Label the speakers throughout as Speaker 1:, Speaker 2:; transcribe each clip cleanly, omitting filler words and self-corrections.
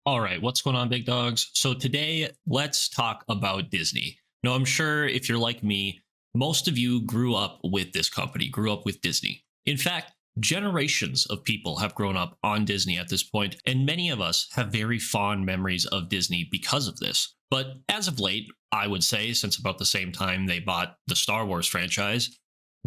Speaker 1: All right, what's going on, big dogs? So today, let's talk about Disney. Now, I'm sure if you're like me, most of you grew up with this company, grew up with Disney. In fact, generations of people have grown up on Disney at this point, and many of us have very fond memories of Disney because of this. But as of late, I would say, since about the same time they bought the Star Wars franchise,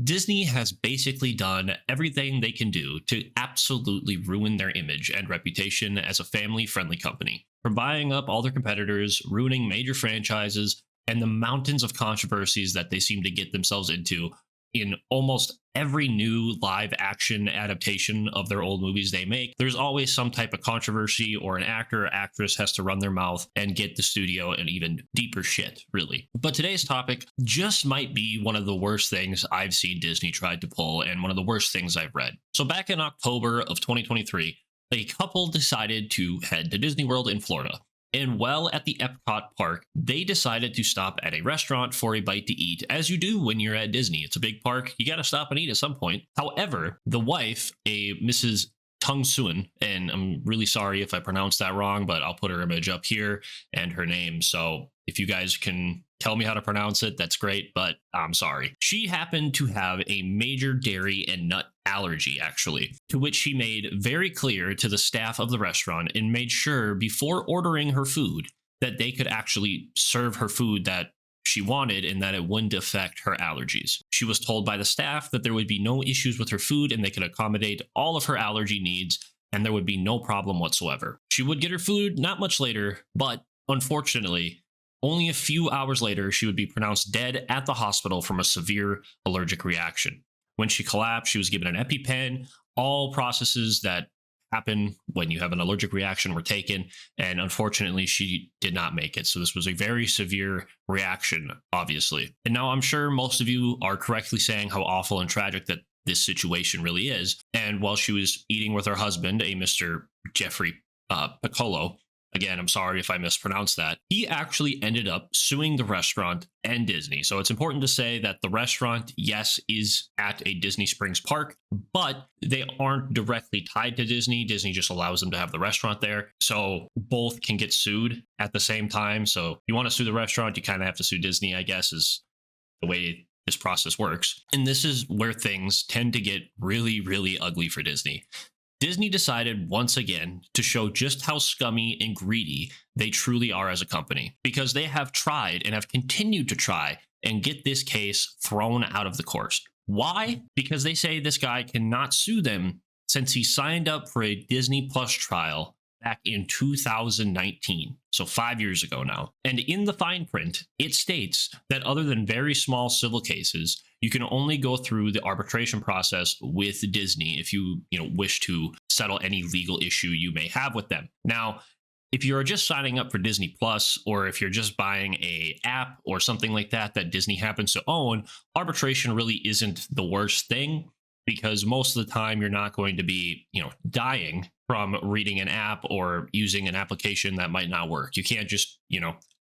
Speaker 1: Disney has basically done everything they can do to absolutely ruin their image and reputation as a family-friendly company. From buying up all their competitors, ruining major franchises, and the mountains of controversies that they seem to get themselves into in almost every new live action adaptation of their old movies they make, there's always some type of controversy, or an actor or actress has to run their mouth and get the studio in even deeper shit, really. But today's topic just might be one of the worst things I've seen Disney tried to pull, and one of the worst things I've read. So back in October of 2023, a couple decided to head to Disney World in Florida. And while at the Epcot park, they decided to stop at a restaurant for a bite to eat, as you do when you're at Disney. It's a big park. You got to stop and eat at some point. However, the wife, a Mrs. Tung Suan, and I'm really sorry if I pronounced that wrong, but I'll put her image up here and her name. So if you guys can tell me how to pronounce it, that's great, but I'm sorry. She happened to have a major dairy and nut allergy, actually, to which she made very clear to the staff of the restaurant and made sure before ordering her food that they could actually serve her food that she wanted and that it wouldn't affect her allergies. She was told by the staff that there would be no issues with her food and they could accommodate all of her allergy needs and there would be no problem whatsoever. She would get her food not much later, but unfortunately, only a few hours later, she would be pronounced dead at the hospital from a severe allergic reaction. When she collapsed, she was given an EpiPen. All processes that happen when you have an allergic reaction were taken, and unfortunately, she did not make it. So this was a very severe reaction, obviously. And now I'm sure most of you are correctly saying how awful and tragic that this situation really is. And while she was eating with her husband, a Mr. Jeffrey Piccolo, again, I'm sorry if I mispronounced that, he actually ended up suing the restaurant and Disney. So it's important to say that the restaurant, yes, is at a Disney Springs park, but they aren't directly tied to Disney. Disney just allows them to have the restaurant there. So both can get sued at the same time. So if you want to sue the restaurant, you kind of have to sue Disney, I guess, is the way this process works. And this is where things tend to get really, really ugly for Disney. Disney decided once again to show just how scummy and greedy they truly are as a company, because they have tried and have continued to try and get this case thrown out of the course. Why? Because they say this guy cannot sue them since he signed up for a Disney Plus trial back in 2019, so 5 years ago now. And in the fine print, it states that other than very small civil cases, you can only go through the arbitration process with Disney if you wish to settle any legal issue you may have with them. Now, if you're just signing up for Disney Plus, or if you're just buying a app or something like that that Disney happens to own, arbitration really isn't the worst thing, because most of the time you're not going to be, dying from reading an app or using an application that might not work. You can't just,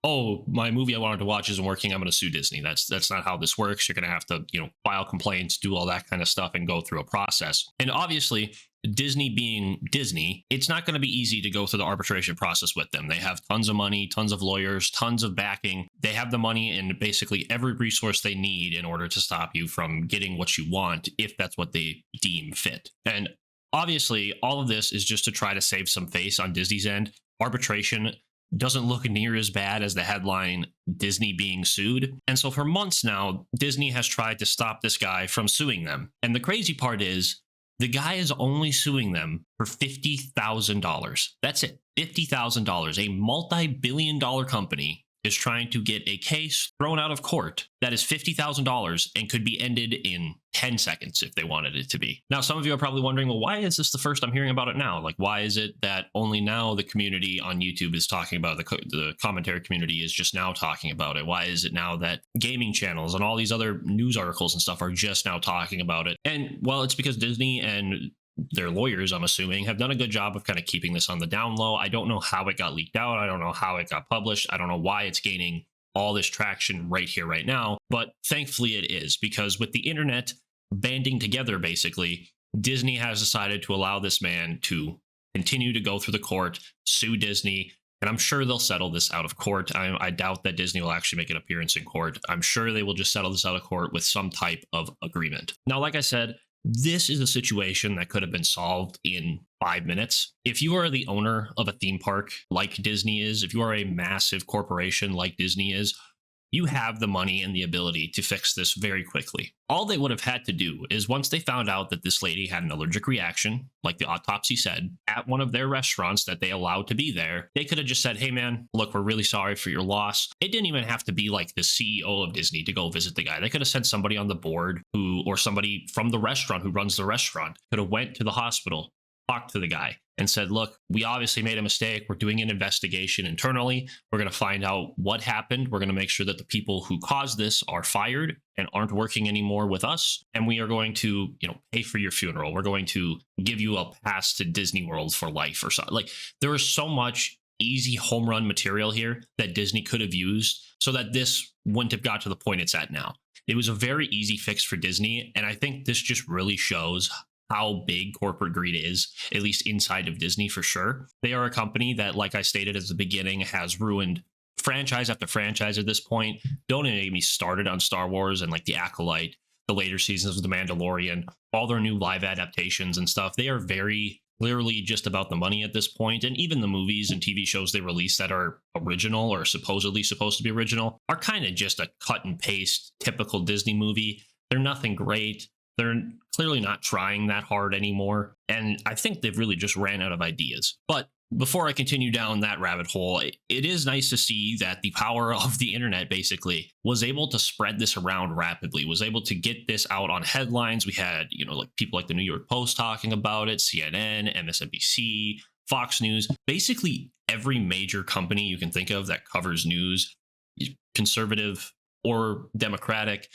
Speaker 1: oh, my movie I wanted to watch isn't working, I'm going to sue Disney. That's not how this works. You're going to have to, file complaints, do all that kind of stuff, and go through a process. And obviously, Disney being Disney, it's not going to be easy to go through the arbitration process with them. They have tons of money, tons of lawyers, tons of backing. They have the money and basically every resource they need in order to stop you from getting what you want, if that's what they deem fit. And obviously, all of this is just to try to save some face on Disney's end. Arbitration doesn't look near as bad as the headline Disney being sued. And so for months now, Disney has tried to stop this guy from suing them. And the crazy part is, the guy is only suing them for $50,000. That's it, $50,000. A multi-billion-dollar company is trying to get a case thrown out of court that is $50,000 and could be ended in 10 seconds if they wanted it to be. Now, some of you are probably wondering, well, why is this the first I'm hearing about it now? Like, why is it that only now the community on YouTube is talking about it? The commentary community is just now talking about it. Why is it now that gaming channels and all these other news articles and stuff are just now talking about it? And well, it's because Disney and their lawyers, I'm assuming, have done a good job of kind of keeping this on the down low. I don't know how it got leaked out. I don't know how it got published. I don't know why it's gaining all this traction right here, right now. But thankfully it is, because with the internet banding together, basically, Disney has decided to allow this man to continue to go through the court, sue Disney, and I'm sure they'll settle this out of court. I doubt that Disney will actually make an appearance in court. I'm sure they will just settle this out of court with some type of agreement. Now, like I said, this is a situation that could have been solved in 5 minutes. If you are the owner of a theme park like Disney is, if you are a massive corporation like Disney is, you have the money and the ability to fix this very quickly. All they would have had to do is once they found out that this lady had an allergic reaction, like the autopsy said, at one of their restaurants that they allowed to be there, they could have just said, hey man, look, we're really sorry for your loss. It didn't even have to be like the CEO of Disney to go visit the guy. They could have sent somebody on the board or somebody from the restaurant who runs the restaurant could have went to the hospital, talked to the guy and said, look, we obviously made a mistake. We're doing an investigation internally. We're going to find out what happened. We're going to make sure that the people who caused this are fired and aren't working anymore with us. And we are going to, pay for your funeral. We're going to give you a pass to Disney World for life or something. Like, there is so much easy home run material here that Disney could have used so that this wouldn't have got to the point it's at now. It was a very easy fix for Disney. And I think this just really shows how big corporate greed is, at least inside of Disney for sure. They are a company that, like I stated at the beginning, has ruined franchise after franchise at this point. Don't even get me started on Star Wars and like The Acolyte, the later seasons of The Mandalorian, all their new live adaptations and stuff. They are very clearly just about the money at this point. And even the movies and TV shows they release that are original or supposedly supposed to be original are kind of just a cut and paste typical Disney movie. They're nothing great. They're clearly not trying that hard anymore. And I think they've really just ran out of ideas. But before I continue down that rabbit hole, it is nice to see that the power of the internet basically was able to spread this around rapidly, was able to get this out on headlines. We had, like people like the New York Post talking about it, CNN, MSNBC, Fox News, basically every major company you can think of that covers news, conservative or Democratic.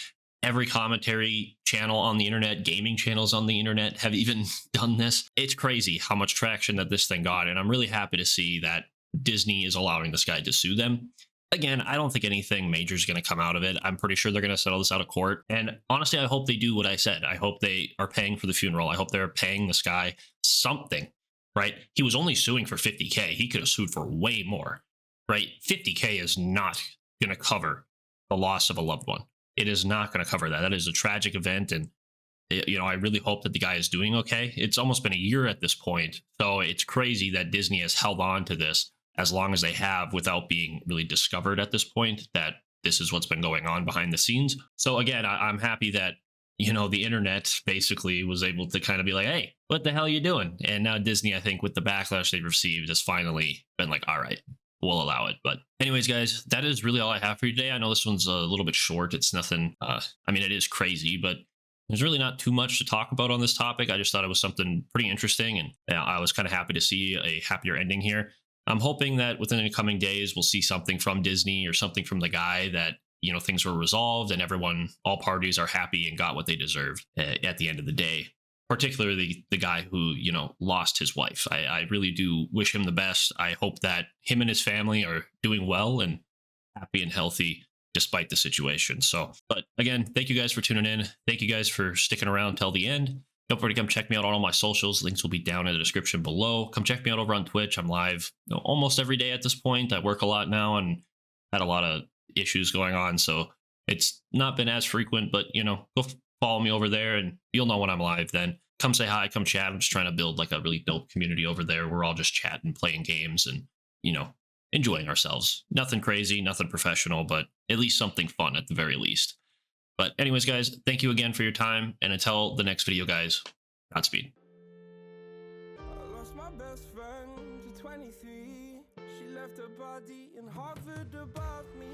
Speaker 1: Every commentary channel on the internet, gaming channels on the internet have even done this. It's crazy how much traction that this thing got. And I'm really happy to see that Disney is allowing this guy to sue them. Again, I don't think anything major is going to come out of it. I'm pretty sure they're going to settle this out of court. And honestly, I hope they do what I said. I hope they are paying for the funeral. I hope they're paying this guy something, right? He was only suing for $50K. He could have sued for way more, right? $50K is not going to cover the loss of a loved one. It is not going to cover that. That is a tragic event. And, I really hope that the guy is doing okay. It's almost been a year at this point. So it's crazy that Disney has held on to this as long as they have without being really discovered at this point, that this is what's been going on behind the scenes. So again, I'm happy that, the internet basically was able to kind of be like, hey, what the hell are you doing? And now Disney, I think with the backlash they've received, has finally been like, all right, we'll allow it. But anyways, guys, that is really all I have for you today. I know this one's a little bit short. It's nothing, it is crazy, but there's really not too much to talk about on this topic. I just thought it was something pretty interesting, and I was kind of happy to see a happier ending here. I'm hoping that within the coming days, we'll see something from Disney or something from the guy that, things were resolved and all parties are happy and got what they deserved at the end of the day. Particularly the guy who, lost his wife. I really do wish him the best. I hope that him and his family are doing well and happy and healthy despite the situation. So, but again, thank you guys for tuning in. Thank you guys for sticking around till the end. Don't forget to come check me out on all my socials. Links will be down in the description below. Come check me out over on Twitch. I'm live almost every day at this point. I work a lot now and had a lot of issues going on. So it's not been as frequent, but, go follow me over there and you'll know when I'm live then. Come say hi, come chat. I'm just trying to build like a really dope community over there. We're all just chatting, playing games and, enjoying ourselves. Nothing crazy, nothing professional, but at least something fun at the very least. But anyways, guys, thank you again for your time. And until the next video, guys, Godspeed.
Speaker 2: I lost my best friend to 23. She left her body in Harvard above me.